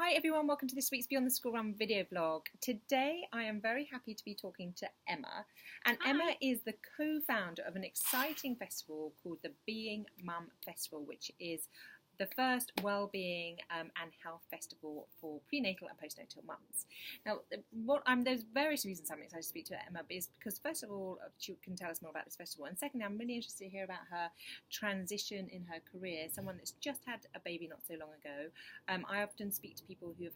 Hi everyone, welcome to this week's Beyond the School Run video blog. Today I am very happy to be talking to Emma, and Hi. Emma is the co-founder of an exciting festival called the Being Mum Festival, which is the first wellbeing and health festival for prenatal and postnatal mums. Now, there's various reasons I'm excited to speak to Emma, but it's because first of all, she can tell us more about this festival, and secondly, I'm really interested to hear about her transition in her career. Someone that's just had a baby not so long ago. I often speak to people who have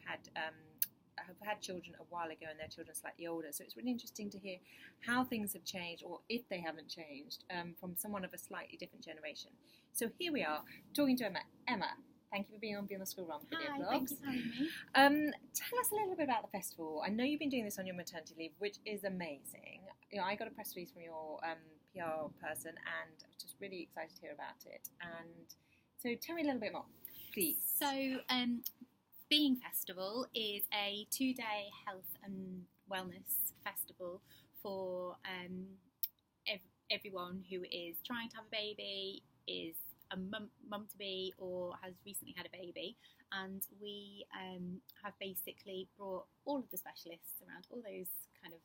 had children a while ago and their children are slightly older, so it's really interesting to hear how things have changed, or if they haven't changed, from someone of a slightly different generation. So here we are talking to Emma. Emma, thank you for being on Beyond the School Run video blogs. Thank you for having me. Tell us a little bit about the festival. I know you've been doing this on your maternity leave, which is amazing. You know, I got a press release from your PR person, and I was just really excited to hear about it. And so tell me a little bit more, please. So, Being Festival is a 2-day health and wellness festival for everyone who is trying to have a baby, is a mum to be, or has recently had a baby. And we have basically brought all of the specialists around all those kind of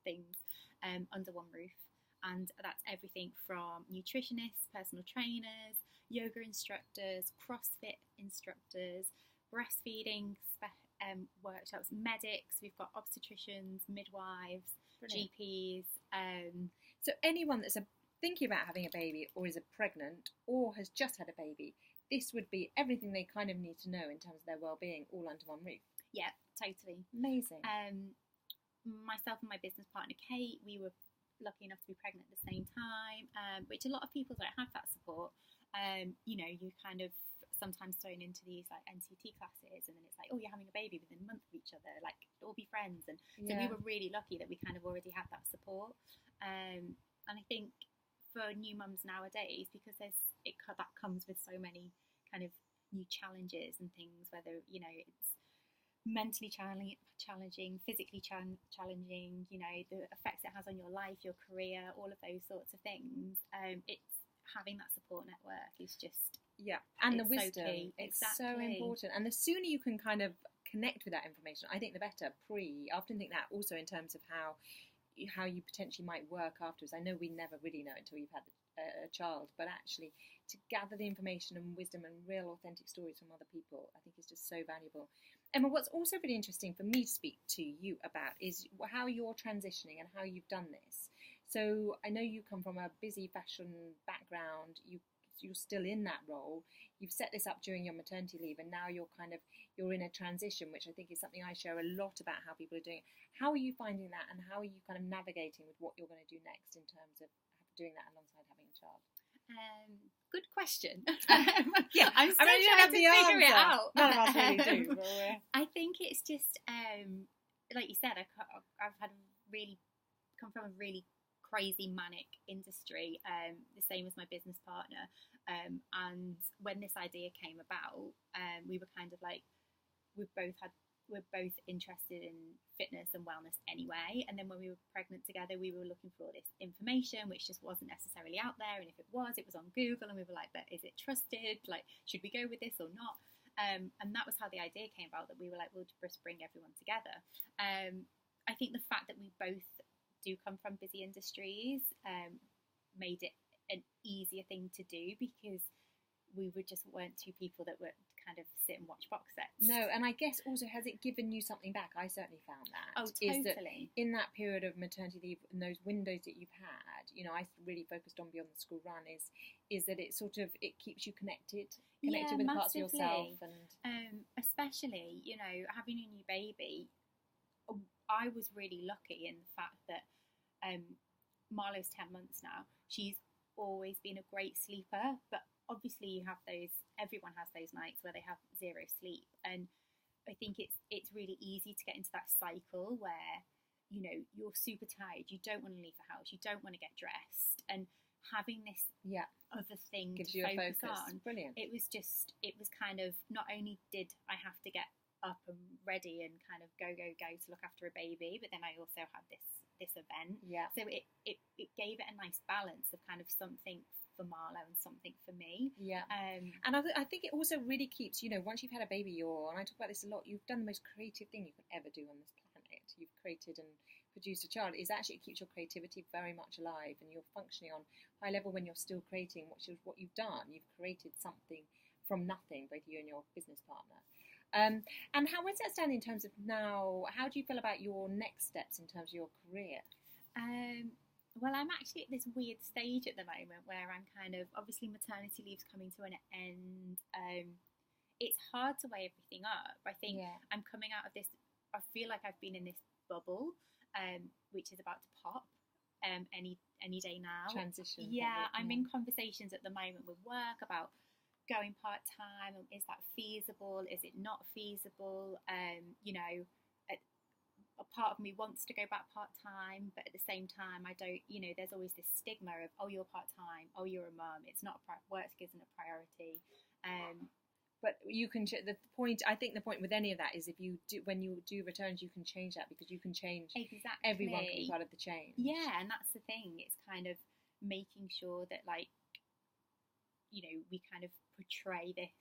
things under one roof. And that's everything from nutritionists, personal trainers, yoga instructors, CrossFit instructors, breastfeeding workshops, medics. We've got obstetricians, midwives, Brilliant. GPs. So anyone that's thinking about having a baby, or is pregnant, or has just had a baby, this would be everything they kind of need to know in terms of their well-being, all under one roof. Yeah, totally. Amazing. Myself and my business partner Kate, we were lucky enough to be pregnant at the same time, which a lot of people don't have that support. You kind of sometimes thrown into these like NCT classes, and then it's like, oh, you're having a baby within a month of each other, like all be friends. And so we were really lucky that we kind of already had that support. And I think for new mums nowadays, because that comes with so many kind of new challenges and things, whether it's mentally challenging, physically challenging, the effects it has on your life, your career, all of those sorts of things. It's having that support network is just and the wisdom. So key. It's Exactly. so important, and the sooner you can kind of connect with that information, I think the better. I often think that also in terms of how you potentially might work afterwards. I know we never really know until you've had a child, but actually to gather the information and wisdom and real authentic stories from other people, I think is just so valuable. Emma, what's also really interesting for me to speak to you about is how you're transitioning and how you've done this. So I know you come from a busy fashion background, you're still in that role, you've set this up during your maternity leave, and now you're in a transition, which I think is something I share a lot about how people are doing. How are you finding that, and how are you kind of navigating with what you're going to do next in terms of doing that alongside having a child? Good question. I'm still trying to figure it out. None of us really do. I think it's just like you said, I've come from a really crazy manic industry, the same as my business partner, and when this idea came about, we were kind of like, we're both interested in fitness and wellness anyway, and then when we were pregnant together, we were looking for all this information which just wasn't necessarily out there, and if it was on Google, and we were like, but is it trusted, like should we go with this or not? And that was how the idea came about, that we were like, we'll just bring everyone together. I think the fact that we both do come from busy industries made it an easier thing to do, because we weren't two people that were kind of sit and watch box sets. No, and I guess also, has it given you something back? I certainly found that. Oh, totally. In that period of maternity leave and those windows that you've had, I really focused on Beyond the School Run is that it sort of, it keeps you connected with massively. parts of yourself, and especially having a new baby. I was really lucky in the fact that Marlo's 10 months now. She's always been a great sleeper, but obviously everyone has those nights where they have zero sleep, and I think it's really easy to get into that cycle where you're super tired, you don't want to leave the house, you don't want to get dressed, and having this other thing gives to you focus a focus. on. Brilliant. It was kind of, not only did I have to get up and ready and kind of go to look after a baby, but then I also had this event. Yeah. So it gave it a nice balance of kind of something for Marlo and something for me. Yeah. And I think it also really keeps, once you've had a baby, and I talk about this a lot, you've done the most creative thing you could ever do on this planet. You've created and produced a child. Is actually it keeps your creativity very much alive, and you're functioning on high level when you're still creating what you've done. You've created something from nothing, both you and your business partner. And where's that stand in terms of now? How do you feel about your next steps in terms of your career? Well, I'm actually at this weird stage at the moment where I'm kind of, obviously maternity leave's coming to an end. It's hard to weigh everything up. I think I'm coming out of this, I feel like I've been in this bubble, which is about to pop any day now. Transition. Yeah, I'm in conversations at the moment with work about going part-time. Is that feasible? Is it not feasible? A part of me wants to go back part-time, but at the same time I don't, there's always this stigma of, oh, you're part-time, oh, you're a mum, it's not work isn't a priority. But you can I think the point with any of that is when you do returns, you can change that, because you can change. Exactly. Everyone can be part of the change. Yeah, and that's the thing. It's kind of making sure that, like, we kind of portray this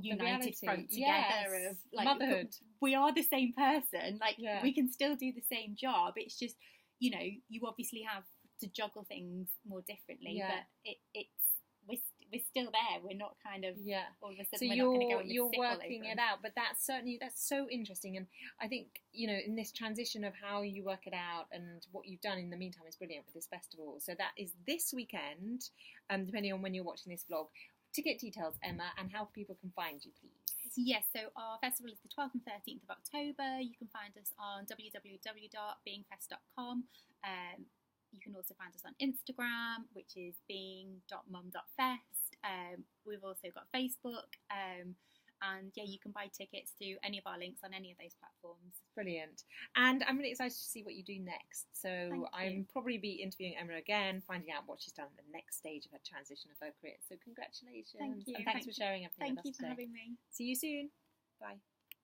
united front together of, like, motherhood. We are the same person. Like, we can still do the same job. It's just, you obviously have to juggle things more differently. But we're still there. We're not kind of all of a sudden. So we're not going to go in you're working it out. But that's so interesting. And I think in this transition of how you work it out and what you've done in the meantime is brilliant with this festival. So that is this weekend, depending on when you're watching this vlog. Ticket details, Emma, and how people can find you, please. Yes, so our festival is the 12th and 13th of October. You can find us on www.beingfest.com. You can also find us on Instagram, which is being.mum.fest. We've also got Facebook. And you can buy tickets to any of our links on any of those platforms. Brilliant. And I'm really excited to see what you do next. So I'm probably be interviewing Emma again, finding out what she's done in the next stage of her transition of her career. So congratulations. Thank you. And thanks for sharing everything with us today. Thank you for having me. See you soon. Bye.